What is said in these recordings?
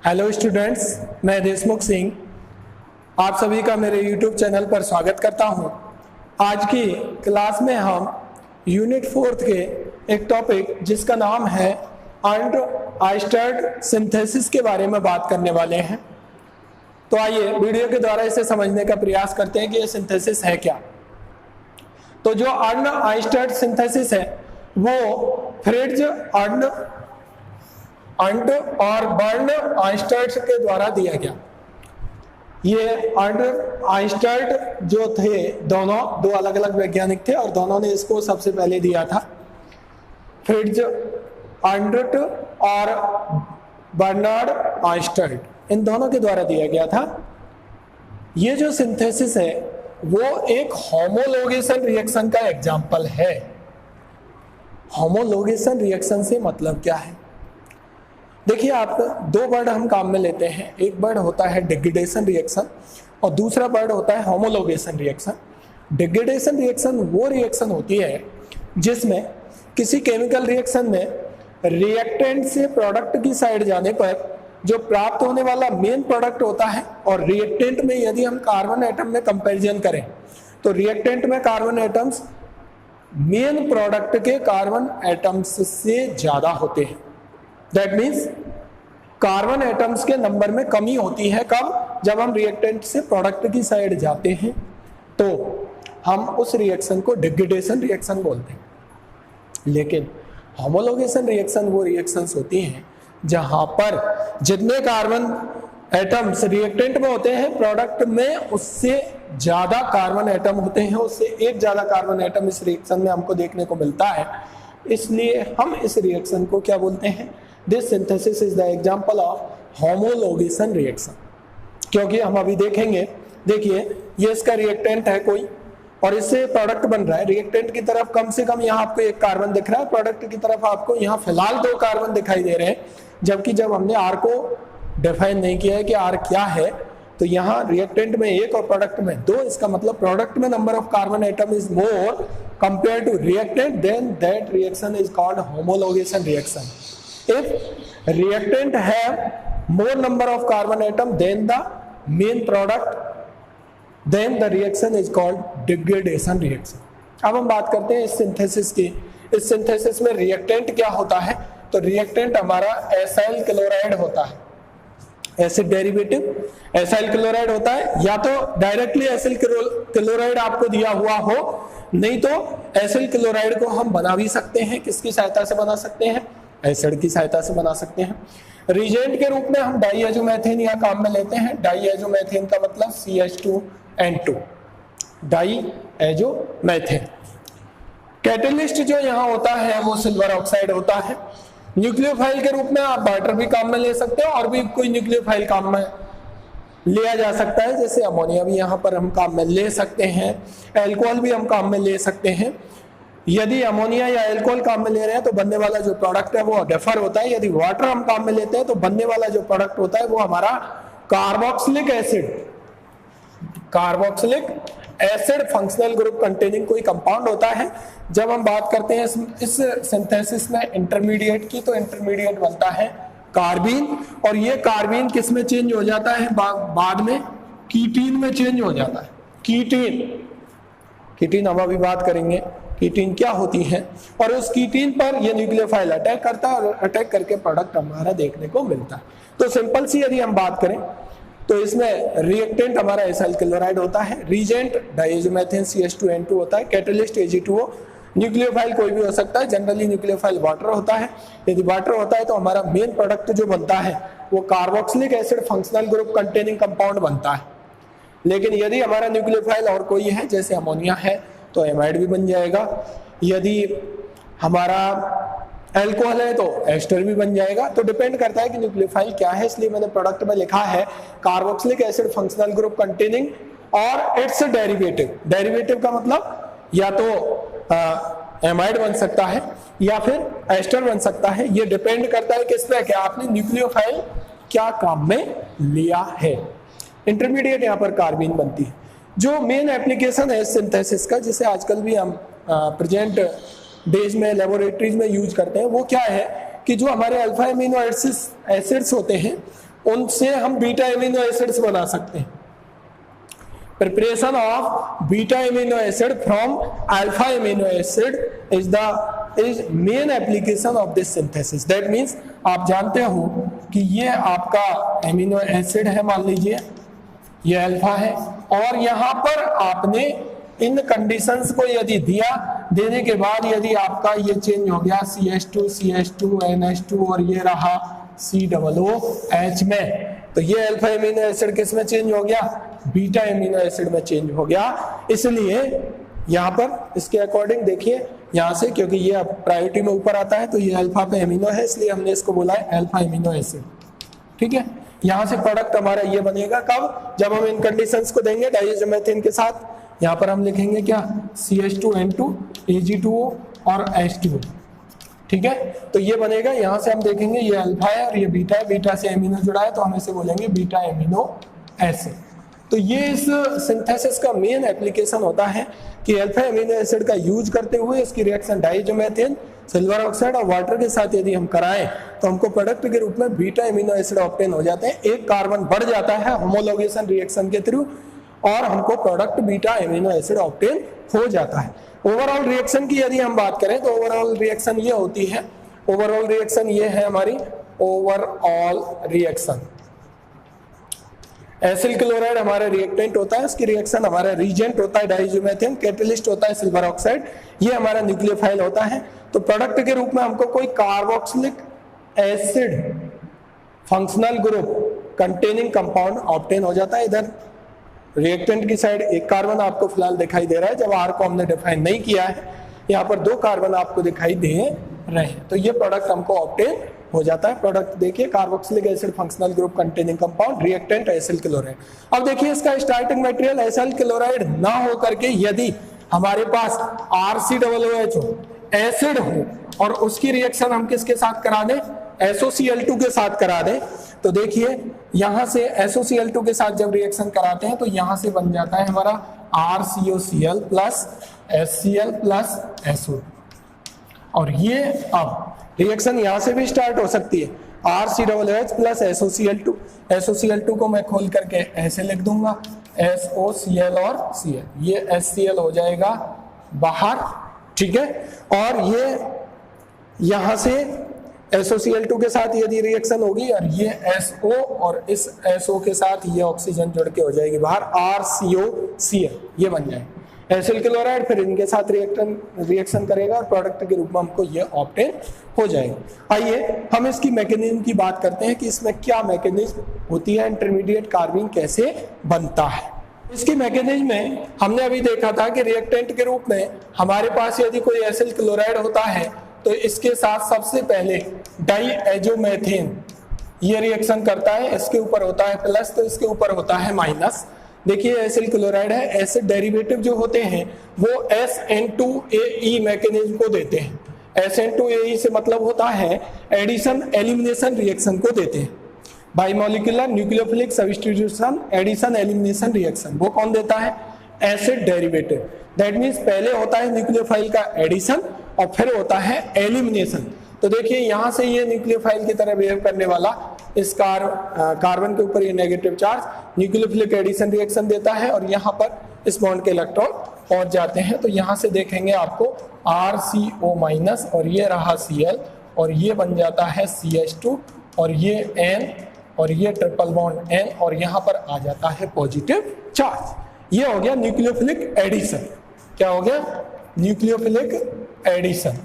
Hello students, मैं देशमुख सिंह आप सभी का मेरे यूट्यूब चैनल पर स्वागत करता हूं। आज की क्लास में हम यूनिट 4 के एक टॉपिक जिसका नाम है अनआइस्टर्ड सिंथेसिस के बारे में बात करने वाले हैं। तो आइए वीडियो के द्वारा इसे समझने का प्रयास करते हैं कि ये सिंथेसिस है क्या। तो जो अनआइस्टर्ड सिंथेसिस है वो फ्रिट्ज अंट और बर्न आइस्टर्ड के द्वारा दिया गया। ये आइस्टर्ड जो थे दोनों दो अलग अलग वैज्ञानिक थे और दोनों ने इसको सबसे पहले दिया था। फ्रिट्ज अंट और बर्नार्ड आइस्टर्ड, इन दोनों के द्वारा दिया गया था। ये जो सिंथेसिस है वो एक होमोलोगेशन रिएक्शन का एग्जाम्पल है। होमोलोगेशन रिएक्शन से मतलब क्या है? देखिए, आप दो वर्ड हम काम में लेते हैं। एक वर्ड होता है डिग्रेडेशन रिएक्शन और दूसरा वर्ड होता है होमोलोगेशन रिएक्शन। डिग्रेडेशन रिएक्शन वो रिएक्शन होती है जिसमें किसी केमिकल रिएक्शन में रिएक्टेंट से प्रोडक्ट की साइड जाने पर जो प्राप्त होने वाला मेन प्रोडक्ट होता है, और रिएक्टेंट में यदि हम कार्बन एटम में कंपैरिजन करें तो रिएक्टेंट में कार्बन एटम्स मेन प्रोडक्ट के कार्बन एटम्स से ज्यादा होते हैं। दैट मीन्स कार्बन एटम्स के नंबर में कमी होती है। कब? जब हम रिएक्टेंट से प्रोडक्ट की साइड जाते हैं तो हम उस रिएक्शन को डिग्रेडेशन रिएक्शन बोलते हैं। लेकिन होमोलोगेशन रिएक्शन वो रिएक्शंस होती हैं जहां पर जितने कार्बन एटम्स रिएक्टेंट में होते हैं, प्रोडक्ट में उससे ज्यादा कार्बन एटम होते हैं, उससे एक ज्यादा कार्बन एटम इस रिएक्शन में हमको देखने को मिलता है। इसलिए हम इस रिएक्शन को क्या बोलते हैं? This synthesis is the example of homologation reaction. क्योंकि हम अभी देखेंगे, देखिए ये इसका रिएक्टेंट है कोई और इससे प्रोडक्ट बन रहा है। रिएक्टेंट की तरफ कम से कम यहाँ आपको एक कार्बन दिख रहा है, प्रोडक्ट की तरफ आपको यहाँ फिलहाल दो कार्बन दिखाई दे रहे हैं। जबकि जब हमने आर को डिफाइन नहीं किया है कि आर क्या है, तो यहाँ रिएक्टेंट में एक और प्रोडक्ट में दो। इसका मतलब प्रोडक्ट में number of carbon atom is more compared to reactant, then that reaction is called homologation reaction. If reactant have more number of carbon atom than the main product, then the reaction is called degradation reaction. अब हम बात करते हैं इस synthesis की। इस synthesis में reactant क्या होता है? तो रिएक्टेंट हमारा एसाइल क्लोराइड होता है। एसिड डेरिवेटिव एसाइल क्लोराइड होता है, या तो डायरेक्टली एसिल क्लोराइड आपको दिया हुआ हो, नहीं तो एसिल क्लोराइड को हम बना भी सकते हैं। किसकी सहायता से बना सकते हैं? एसिड की सहायता से बना सकते हैं। रिजेंट के रूप में हम डाईएजोमेथेन यहाँ काम में लेते हैं। डाईएजोमेथेन का मतलब CH2N2, डाईएजोमेथेन। कैटलिस्ट जो यहाँ होता है वो सिल्वर ऑक्साइड होता है। न्यूक्लियोफाइल के रूप में आप वाटर भी काम में ले सकते हो और भी कोई न्यूक्लियोफाइल काम में लिया जा सकता है, जैसे अमोनिया भी यहाँ पर हम काम में ले सकते हैं, एल्कोहल भी हम काम में ले सकते हैं। यदि अमोनिया या एल्कोहल काम में ले रहे हैं तो बनने वाला जो प्रोडक्ट है वो डिफर होता है। यदि वाटर हम काम में लेते हैं तो बनने वाला जो प्रोडक्ट होता है वो हमारा carboxylic acid, carboxylic acid functional group containing कोई कंपाउंड होता है। जब हम बात करते हैं इस सिंथेसिस में इंटरमीडिएट की, तो इंटरमीडिएट बनता है कार्बीन, और ये कार्बीन किस में चेंज हो जाता है? बाद में कीटीन में चेंज हो जाता है। कीटीन हम अभी बात करेंगे कीटीन क्या होती है। और उस कीटीन पर ये न्यूक्लियोफाइल अटैक करता है और अटैक करके प्रोडक्ट हमारा देखने को मिलता है। तो सिंपल सी यदि हम बात करें तो इसमें रिएक्टेंट हमारा एसाइल क्लोराइड होता है, रीजेंट डाईएजोमेथेन CH2N2 होता है, कैटलिस्ट Ag2O, न्यूक्लियोफाइल कोई भी हो सकता है। जनरली न्यूक्लियोफाइल वाटर होता है। यदि वाटर होता है तो हमारा मेन प्रोडक्ट जो बनता है वो carboxylic acid functional group containing compound बनता है। लेकिन यदि हमारा न्यूक्लियोफाइल और कोई है, जैसे अमोनिया है, तो एमाइड भी बन जाएगा। यदि हमारा एल्कोहल है तो एस्टर भी बन जाएगा। तो डिपेंड करता है कि न्यूक्लियोफाइल क्या है, इसलिए मैंने प्रोडक्ट में लिखा है carboxylic acid functional group containing और इट्स डेरिवेटिव। डेरिवेटिव का मतलब या तो एमाइड बन सकता है या फिर एस्टर बन सकता है। ये डिपेंड करता है किस पे, क्या आपने न्यूक्लियोफाइल क्या काम में लिया है। इंटरमीडिएट यहाँ पर कार्बीन बनती है। जो मेन एप्लीकेशन है सिंथेसिस का, जिसे आजकल भी हम प्रेजेंट डेज में लेबोरेटरीज में यूज करते हैं, वो क्या है कि जो हमारे अल्फा एमिनो एसिड्स होते हैं उनसे हम बीटा एमिनो एसिड्स बना सकते हैं। Preparation of beta amino acid from alpha amino acid is main application of this synthesis. That means आप जानते हो कि ये आपका एमिनो एसिड है, मान लीजिए ये अल्फा है, और यहाँ पर आपने इन कंडीशंस को यदि दिया, देने के बाद यदि आपका ये चेंज हो गया CH2 CH2 NH2 और ये रहा COOH में, तो ये अल्फा एमिनो एसिड किस में चेंज हो गया? बीटा एमिनो एसिड में चेंज हो गया। इसलिए यहाँ पर इसके अकॉर्डिंग देखिए यहाँ से, क्योंकि ये अब प्रायोरिटी में ऊपर आता है तो ये अल्फा पे एमिनो है, इसलिए हमने इसको बोला है अल्फा एमिनो एसिड। ठीक है, यहाँ से प्रोडक्ट हमारा ये बनेगा कब? जब हम इन कंडीशंस को देंगे डाइज़ोमेथेन के साथ। यहाँ पर हम लिखेंगे क्या? CH2N2 Ag2O और H2O। ठीक है, तो ये बनेगा। यहाँ से हम देखेंगे ये अल्फा है और ये बीटा है, बीटा से एमिनो जुड़ा है तो हम इसे बोलेंगे बीटा एमिनो एसिड। तो ये इस सिंथेसिस का मेन एप्लीकेशन होता है कि अल्फा एमिनो एसिड का यूज करते हुए इसकी रिएक्शन डाइज़ोमेथेन, सिल्वर ऑक्साइड और वाटर के साथ यदि हम कराएं तो हमको प्रोडक्ट के रूप में बीटा एमिनो एसिड ऑब्टेन हो जाते हैं। एक कार्बन बढ़ जाता है होमोलोगेशन रिएक्शन के थ्रू और हमको product beta amino acid obtain हो जाता है। ओवरऑल रिएक्शन की यदि हम बात करें तो ओवरऑल रिएक्शन ये होती है, ओवरऑल रिएक्शन ये है हमारी ओवरऑल रिएक्शन। एसिल क्लोराइड हमारा रिएक्टेंट होता है, इसकी रिएक्शन हमारा रीजेंट होता है डाइज़ोमेथेन, कैटलिस्ट होता है सिल्वर ऑक्साइड, ये हमारा न्यूक्लियोफाइल होता है। तो प्रोडक्ट के रूप में हमको कोई carboxylic acid functional group containing compound obtain हो जाता है। इधर रिएक्टेंट की साइड एक कार्बन आपको फिलहाल दिखाई दे रहा है, जब R को हमने डिफाइन नहीं किया है, यहाँ पर 2 कार्बन आपको दिखाई दे रहे हैं, तो ये प्रोडक्ट हमको ऑब्टेन हो जाता है। प्रोडक्ट देखिए carboxylic acid functional group containing compound, reactant acyl chloride. अब देखिए इसका स्टार्टिंग मटेरियल एसिल क्लोराइड ना हो करके यदि हमारे पास RCOOH हो, एसिड हो, और उसकी रिएक्शन हम किसके साथ करा दें? SOCl2 के साथ करा दें, तो देखिए यहां से SOCl2 के साथ जब रिएक्शन कराते हैं तो यहां से बन जाता है हमारा RCOCl plus HCl plus SO। और ये अब रिएक्शन यहां से भी स्टार्ट हो सकती है, RCOOH प्लस SOCl2। SOCl2 को मैं खोल करके ऐसे लिख दूंगा SOCl और Cl, ये HCl हो जाएगा बाहर। ठीक है, और ये यहां से SOCl2 के साथ यदि रिएक्शन होगी और ये SO और इस SO के साथ ये ऑक्सीजन जुड़ के हो जाएगी बाहर, RCOCl, ये बन जाए एसिल क्लोराइड। फिर इनके साथ रिएक्शन करेगा और प्रोडक्ट के रूप में हमको ये ऑब्टेन हो जाएगा। आइए हम इसकी मैकेनिज्म की बात करते हैं कि इसमें क्या मैकेनिज्म होती है, इंटरमीडिएट कार्बीन कैसे बनता है। इसकी मैकेनिज्म में हमने अभी देखा था कि रिएक्टेंट के रूप में हमारे पास यदि कोई एसिल क्लोराइड होता है तो इसके साथ सबसे पहले डाइएजोमेथेन ये रिएक्शन करता है, इसके ऊपर होता है प्लस तो इसके ऊपर होता है माइनस। देखिए एसिल क्लोराइड है, एसिड डेरिवेटिव जो होते हैं वो SN2AE मैकेनिज्म को देते हैं। SN2AE से मतलब होता है एडिशन एलिमिनेशन रिएक्शन को देते हैं। Bimolecular nucleophilic substitution addition elimination reaction, वो कौन देता है? Acid derivative. दैट मीन्स पहले होता है न्यूक्लियोफाइल का एडिशन और फिर होता है एलिमिनेशन। तो देखिए यहाँ से ये न्यूक्लियोफाइल की तरह बिहेव करने वाला इस कार्बन के ऊपर ये negative charge nucleophilic addition reaction देता है और यहाँ पर इस बॉन्ड के इलेक्ट्रॉन पहुंच जाते हैं। तो यहाँ से देखेंगे आपको RCO माइनस और ये रहा Cl और ये बन जाता है CH2 और ये N और ये ट्रिपल बॉन्ड N और यहाँ पर आ जाता है पॉजिटिव चार्ज। ये हो गया न्यूक्लियोफिलिक एडिशन। क्या हो गया? Nucleophilic addition.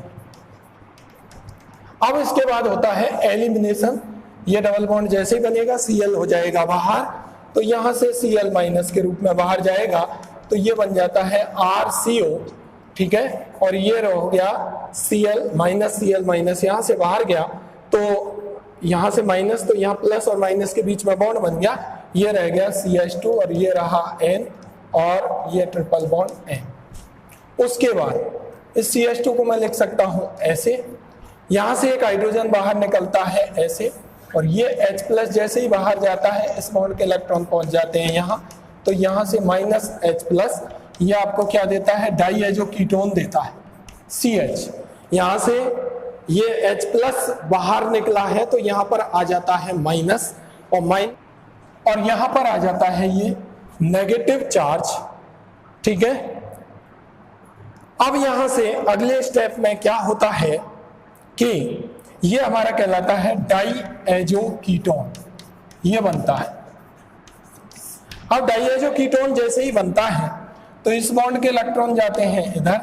अब इसके बाद होता है एलिमिनेशन। ये डबल बॉन्ड जैसे ही बनेगा Cl हो जाएगा बाहर, तो यहां से Cl माइनस के रूप में बाहर जाएगा तो ये बन जाता है RCO। ठीक है, और ये हो गया Cl माइनस यहाँ से बाहर गया तो यहाँ से माइनस, तो यहाँ प्लस और माइनस के बीच में बॉन्ड बन गया, ये रह गया CH2 और ये रहा N और ये ट्रिपल बॉन्ड N। उसके बाद इस CH2 को मैं लिख सकता हूं ऐसे, यहाँ से एक हाइड्रोजन बाहर निकलता है ऐसे और ये H प्लस जैसे ही बाहर जाता है इस बॉन्ड के इलेक्ट्रॉन पहुंच जाते हैं यहाँ, तो यहाँ से माइनस H प्लस, ये आपको क्या देता है? डाइएजो कीटोन देता है CH। यहाँ से ये H प्लस बाहर निकला है तो यहाँ पर आ जाता है माइनस और यहां पर आ जाता है ये नेगेटिव चार्ज, ठीक है। अब यहां से अगले स्टेप में क्या होता है कि ये हमारा कहलाता है डाईएजो कीटोन, ये बनता है। अब डाईएजो कीटोन जैसे ही बनता है तो इस बॉन्ड के इलेक्ट्रॉन जाते हैं इधर,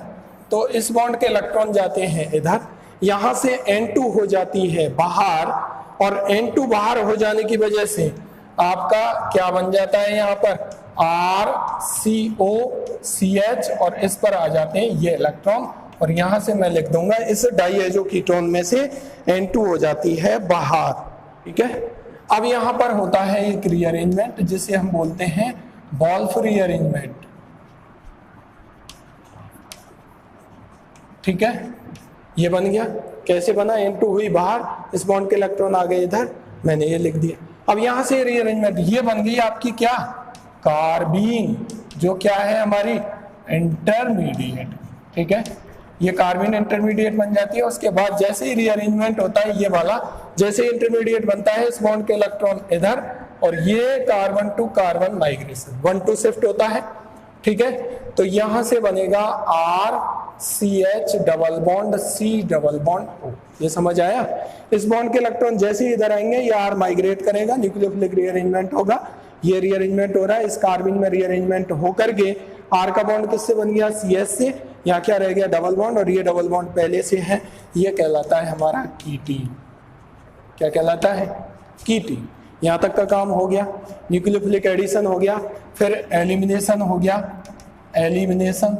तो इस बॉन्ड के इलेक्ट्रॉन जाते हैं इधर, यहां से N2 हो जाती है बाहर, और N2 बाहर हो जाने की वजह से आपका क्या बन जाता है यहाँ पर RCOCH, और इस पर आ जाते हैं ये इलेक्ट्रॉन, और यहां से मैं लिख दूंगा इस डाईएजो कीटोन में से N2 हो जाती है बाहर, ठीक है। अब यहां पर होता है एक रीअरेंजमेंट जिसे हम बोलते हैं वोल्फ रीअरेंजमेंट, ठीक है। ये बन गया, कैसे बना, N2 हुई बाहर, इस बॉन्ड के इलेक्ट्रॉन आ गए इधर, मैंने ये लिख दिया। अब यहां से रीअरेंजमेंट, ये बन गई आपकी क्या, कार्बीन, जो क्या है हमारी इंटरमीडिएट, ठीक है। ये कार्बन इंटरमीडिएट बन जाती है। उसके बाद जैसे ही रीअरेंजमेंट होता है ये वाला, जैसे इंटरमीडिएट बनता है इस बॉन्ड के इलेक्ट्रॉन इधर, और ये carbon to carbon migration 1-2 shift होता है, ठीक है। तो यहां से बनेगा RCH double bond C double bond O, ये समझ आया। इस बॉन्ड के इलेक्ट्रॉन जैसे ही इधर आएंगे ये R माइग्रेट करेगा, न्यूक्लियोफिलिक रीअरेंजमेंट होगा, ये रीअरेंजमेंट हो रहा है, इस कार्बन में रीअरेंजमेंट होकर के R का बॉन्ड किससे बन गया, CH से, यहाँ क्या रह गया डबल बॉन्ड, और ये डबल बॉन्ड पहले से है, ये कहलाता है हमारा कीटीन। क्या कहलाता है, कीटीन। यहाँ तक का काम हो गया, न्यूक्लियोफिलिक एडिशन हो गया, फिर एलिमिनेशन हो गया, एलिमिनेशन,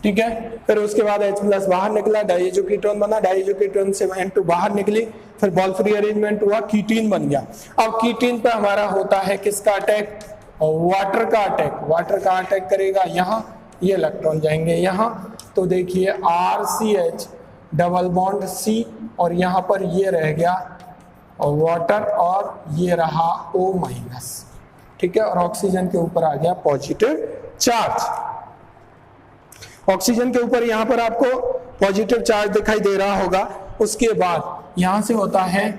ठीक है। फिर उसके बाद H+ बाहर निकला, डाईएजो कीटोन बना, डाईएजो कीटोन से N2 बाहर निकली, फिर वोल्फ रीअरेंजमेंट हुआ, कीटीन बन गया। अब कीटीन पे हमारा होता है किसका अटैक, वाटर का अटैक। वाटर का अटैक करेगा यहाँ, ये इलेक्ट्रॉन जाएंगे यहाँ, तो देखिए RCH डबल बॉन्ड C, और यहाँ पर ये रह गया वाटर, और ये रहा O-, ठीक है। और ऑक्सीजन के ऊपर आ गया पॉजिटिव चार्ज। ऑक्सीजन के ऊपर यहाँ पर आपको पॉजिटिव चार्ज दिखाई दे रहा होगा। उसके बाद यहाँ से होता है,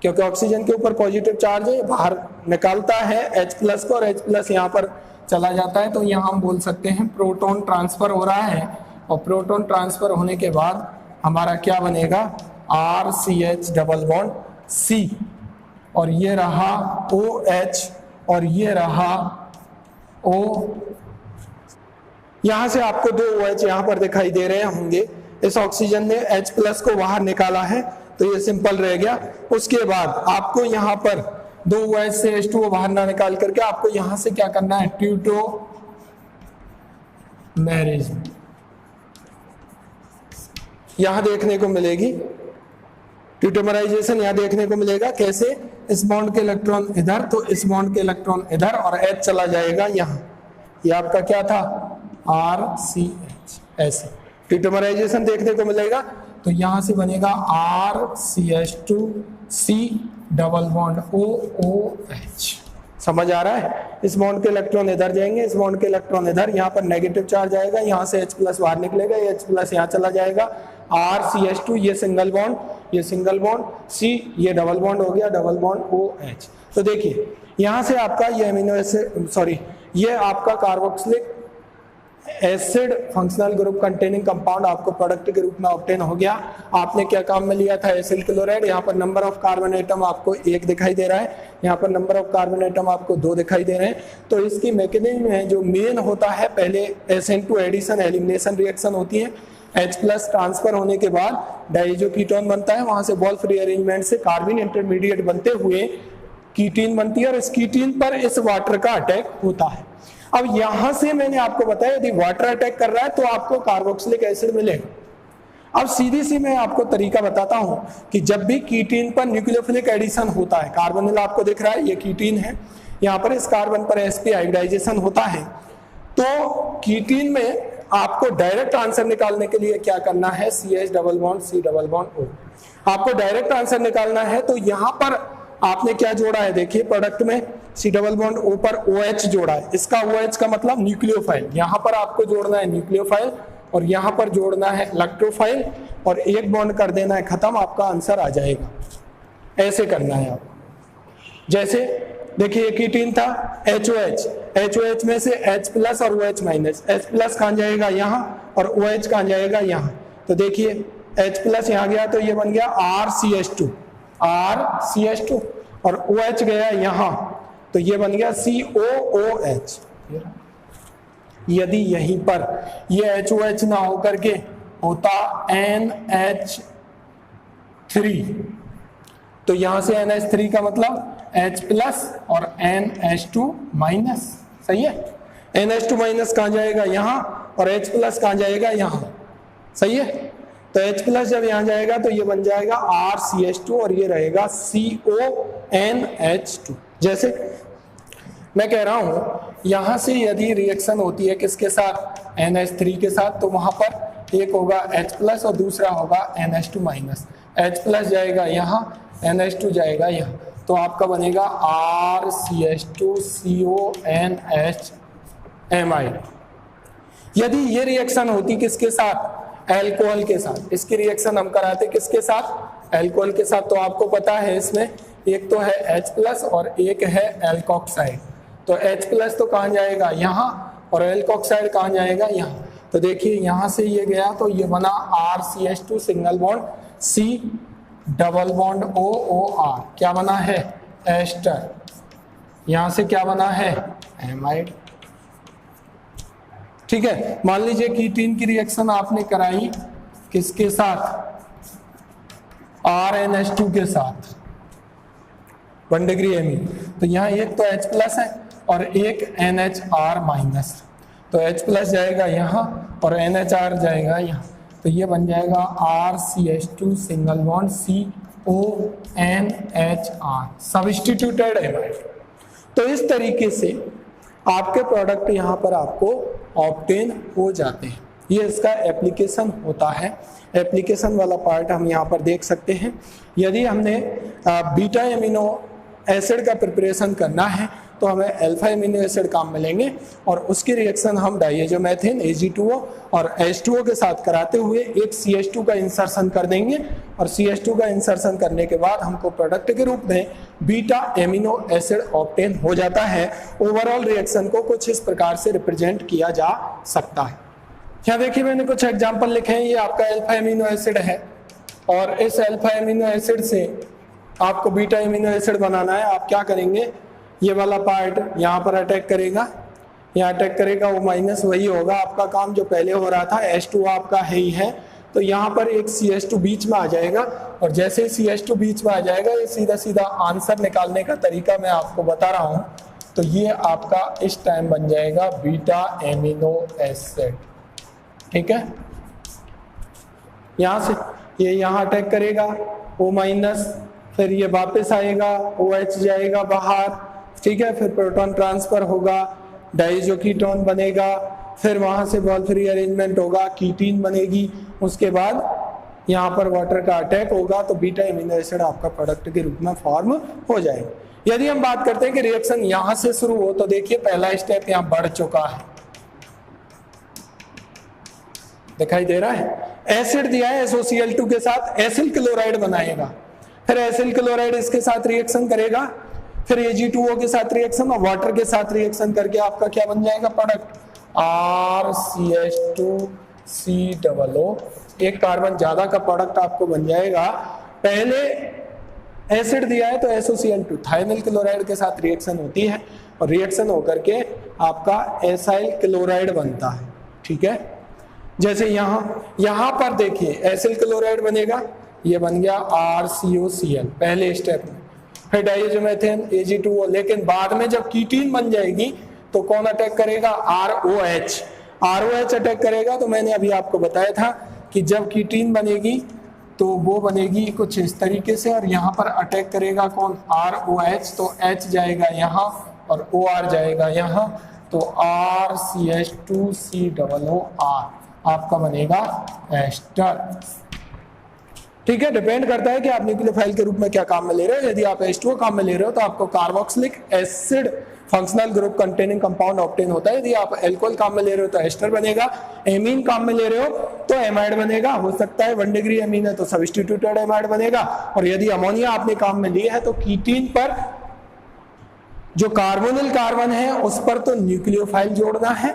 क्योंकि ऑक्सीजन के ऊपर पॉजिटिव चार्ज है, बाहर निकालता है H+ को, और H+ यहाँ पर चला जाता है, तो यहाँ हम बोल सकते हैं प्रोटॉन ट्रांसफर हो रहा है। और प्रोटॉन ट्रांसफर होने के बाद हमारा क्या बनेगा, RCH डबल बॉन्ड C, और ये रहा OH, और ये रहा O। यहां से आपको 2 OH यहाँ पर दिखाई दे रहे होंगे। इस ऑक्सीजन ने H+ को बाहर निकाला है, तो ये सिंपल रह गया। उसके बाद आपको यहाँ पर 2 OH से H2O बाहर ना निकाल करके आपको यहां से क्या करना है, ट्यूटोमेरिज यहां देखने को मिलेगी, ट्यूटोमराइजेशन यहाँ देखने को मिलेगा। कैसे, इस बॉन्ड के इलेक्ट्रॉन इधर, तो इस बॉन्ड के इलेक्ट्रॉन इधर, और H चला जाएगा यहाँ, ये आपका क्या था, RCH, ऐसे ट्यूटोमराइजेशन देखने को मिलेगा। तो यहां से बनेगा RCH2C डबल बॉन्ड OOH। समझ आ रहा है, इस बॉन्ड के इलेक्ट्रॉन इधर जाएंगे, इस बॉन्ड के इलेक्ट्रॉन इधर, यहाँ पर नेगेटिव चार्ज आएगा, यहाँ से H+ बाहर निकलेगा, ये H+ यहाँ चला जाएगा, RCH2 ये सिंगल बॉन्ड, ये सिंगल बॉन्ड, C ये डबल बॉन्ड हो गया, डबल बॉन्ड OH। तो देखिए यहाँ से आपका ये अमीनो एसिड, सॉरी, ये आपका carboxylic acid functional group containing compound आपको प्रोडक्ट के रूप में ऑब्टेन हो गया। आपने क्या काम में लिया था, एसिल क्लोराइड। यहाँ पर नंबर ऑफ कार्बन एटम आपको 1 दिखाई दे रहा है, यहाँ पर नंबर ऑफ कार्बन एटम आपको 2 दिखाई दे रहे हैं। तो इसकी मैकेनिज्म है जो मेन होता है, पहले SN2 एडिशन एलिमिनेशन रिएक्शन होती है, H+ ट्रांसफर होने के बाद डाईएजो कीटोन बनता है, वहां से वोल्फ रीअरेंजमेंट से कार्बन इंटरमीडिएट बनते हुए कीटीन बनती है, और इस कीटीन पर इस वाटर का अटैक होता है। अब यहां से मैंने आपको बताया यदि वाटर अटैक कर रहा है तो आपको कार्बोक्सिलिक एसिड मिलेगा। अब सीधी सी मैं आपको तरीका बताता हूं कि जब भी कीटीन पर न्यूक्लियोफिलिक एडिशन होता है, कार्बोनिल आपको दिख रहा है, ये कीटीन है, यहाँ पर इस कार्बन पर sp हाइब्रिडाइजेशन होता है, तो कीटीन में आपको डायरेक्ट आंसर निकालने के लिए क्या करना है, CH double bond C double bond O। आपको डायरेक्ट आंसर निकालना है तो यहाँ पर आपने क्या जोड़ा है, देखिए प्रोडक्ट में C डबल बॉन्ड O पर OH जोड़ा है। इसका OH का मतलब न्यूक्लियोफाइल, यहाँ पर आपको जोड़ना है न्यूक्लियोफाइल, और यहाँ पर जोड़ना है इलेक्ट्रोफाइल, और एक बॉन्ड कर देना है, खत्म, आपका आंसर आ जाएगा। ऐसे करना है आपको, जैसे देखिए कीटीन था HOH, HOH में से H प्लस और OH माइनस, H प्लस कहाँ जाएगा यहाँ और OH कहाँ जाएगा यहाँ। तो देखिए H प्लस यहाँ गया तो ये बन गया RCH2, RCH2 और OH गया यहाँ तो ये बन गया COOH। यदि यहीं पर ये HOH ना होकर के होता NH3 तो यहां से NH3 का मतलब H प्लस और NH2 माइनस, सही है। NH2 माइनस कहाँ जाएगा यहाँ और H प्लस कहाँ जाएगा यहाँ, सही है। तो H प्लस जब यहाँ जाएगा तो ये बन जाएगा RCH2 और ये रहेगा CONH2। जैसे मैं कह रहा हूं यहां से यदि रिएक्शन होती है किसके साथ, NH3 के साथ, तो वहां पर एक होगा H प्लस और दूसरा होगा NH2 माइनस। H प्लस जाएगा यहाँ, NH2 जाएगा यहाँ, तो आपका बनेगा RCH2CONH एमाइड। यदि ये रिएक्शन होती किसके साथ, अल्कोहल के साथ, इसकी रिएक्शन हम कराते किसके साथ, अल्कोहल के साथ, तो आपको पता है इसमें एक तो है H प्लस और एक है एल्कोक्साइड। तो H प्लस तो कहाँ जाएगा यहाँ और एल्कोक्साइड कहाँ जाएगा यहाँ। तो देखिए यहाँ से ये गया तो ये बना RCH2 single bond C double bond OOR, क्या बना है एस्टर, यहां से क्या बना है एमाइड। ठीक है, मान लीजिए कीटीन की रिएक्शन आपने कराई किसके साथ, RNH2 के साथ 1 डिग्री एमीन। तो यहाँ एक तो H प्लस है और एक NHR माइनस, तो H प्लस जाएगा यहाँ और NHR जाएगा यहाँ, तो ये बन जाएगा RCH2 single bond CONHR substituted amide. तो इस तरीके से आपके प्रोडक्ट यहाँ पर आपको ऑब्टेन हो जाते हैं। ये इसका एप्लीकेशन होता है। एप्लीकेशन वाला पार्ट हम यहाँ पर देख सकते हैं। यदि हमने बीटा एमिनो एसिड का प्रिपरेशन करना है तो हमें अल्फा एमिनो एसिड काम में लेंगे और उसकी रिएक्शन हम डाइएजोमेथेन Ag2O और H2O के साथ कराते हुए एक CH2 का इंसर्शन कर देंगे और CH2 का इंसर्शन करने के बाद हमको प्रोडक्ट के रूप में बीटा एमिनो एसिड ऑब्टेन हो जाता है। ओवरऑल रिएक्शन को कुछ इस प्रकार से रिप्रेजेंट किया जा सकता है। यहाँ देखिए मैंने कुछ एग्जाम्पल लिखे हैं। ये आपका अल्फा एमिनो एसिड है और इस अल्फा एमिनो एसिड से आपको बीटा एमिनो एसिड बनाना है। आप क्या करेंगे, ये वाला पार्ट यहाँ पर अटैक करेगा, यहाँ अटैक करेगा, वो माइनस वही होगा आपका काम जो पहले हो रहा था। H2 आपका है ही है, तो यहाँ पर एक CH2 बीच में आ जाएगा और जैसे ही CH2 बीच में आ जाएगा ये सीधा सीधा आंसर निकालने का तरीका मैं आपको बता रहा हूँ। तो ये आपका इस टाइम बन जाएगा बीटा एमिनो एसिड। ठीक है, यहाँ से ये यहाँ अटैक करेगा O माइनस, फिर ये वापस आएगा OH जाएगा बाहर। ठीक है, फिर प्रोटॉन ट्रांसफर होगा, डाइजोकीटोन बनेगा, फिर वहां से बॉल फ्री अरेंजमेंट होगा, कीटीन बनेगी, उसके बाद यहाँ पर वाटर का अटैक होगा तो बीटा एमिनो एसिड आपका प्रोडक्ट के रूप में फॉर्म हो जाएगा। यदि हम बात करते हैं कि रिएक्शन यहाँ से शुरू हो तो देखिए पहला स्टेप यहाँ बढ़ चुका है, दिखाई दे रहा है। एसिड दिया है SOCl2 के साथ एसिल क्लोराइड बनाएगा, फिर एसिल क्लोराइड इसके साथ रिएक्शन करेगा, फिर Ag2O के साथ रिएक्शन और वाटर के साथ रिएक्शन करके आपका क्या बन जाएगा प्रोडक्ट RCH2COO। एक कार्बन ज्यादा का प्रोडक्ट आपको बन जाएगा। पहले एसिड दिया है तो SOCl2 थाइमिल क्लोराइड के साथ रिएक्शन होती है और रिएक्शन होकर के आपका एसाइल क्लोराइड बनता है। ठीक है, जैसे यहाँ पर देखिए एसिल क्लोराइड बनेगा, ये बन गया RCOCl पहले स्टेप में, फिर डाइजोमेथेन Ag2O, लेकिन बाद में जब कीटीन बन जाएगी तो कौन अटैक करेगा ROH अटैक करेगा। तो मैंने अभी आपको बताया था कि जब कीटीन बनेगी तो वो बनेगी कुछ इस तरीके से और यहाँ पर अटैक करेगा कौन ROH, तो H जाएगा यहाँ और OR जाएगा यहाँ, तो RCH2COOR आपका बनेगा एस्टर। ठीक है, डिपेंड करता है कि आप न्यूक्लियोफाइल के रूप में क्या काम में ले रहे हो। यदि आप H2O काम में ले रहे हो तो आपको carboxylic acid functional group containing compound obtain होता है। यदि आप अल्कोहल काम में ले रहे हो तो एस्टर बनेगा, एमीन काम में ले रहे हो तो एमाइड बनेगा। हो सकता है 1 डिग्री एमीन है तो सब्स्टिट्यूटेड एमाइड बनेगा, और यदि अमोनिया आपने काम में लिया है तो कीटीन पर जो कार्बोनिल कार्बन है उस पर तो न्यूक्लियोफाइल जोड़ना है,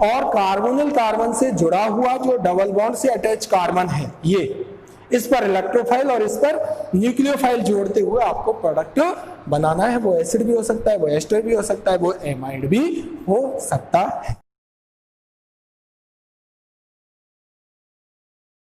और कार्बोनिल कार्बन से जुड़ा हुआ जो डबल बॉन्ड से अटैच कार्बन है ये, इस पर इलेक्ट्रोफाइल और इस पर न्यूक्लियोफाइल जोड़ते हुए आपको प्रोडक्ट बनाना है। वो एसिड भी हो सकता है, वो एस्टर भी हो सकता है, वो एमाइड भी हो सकता है।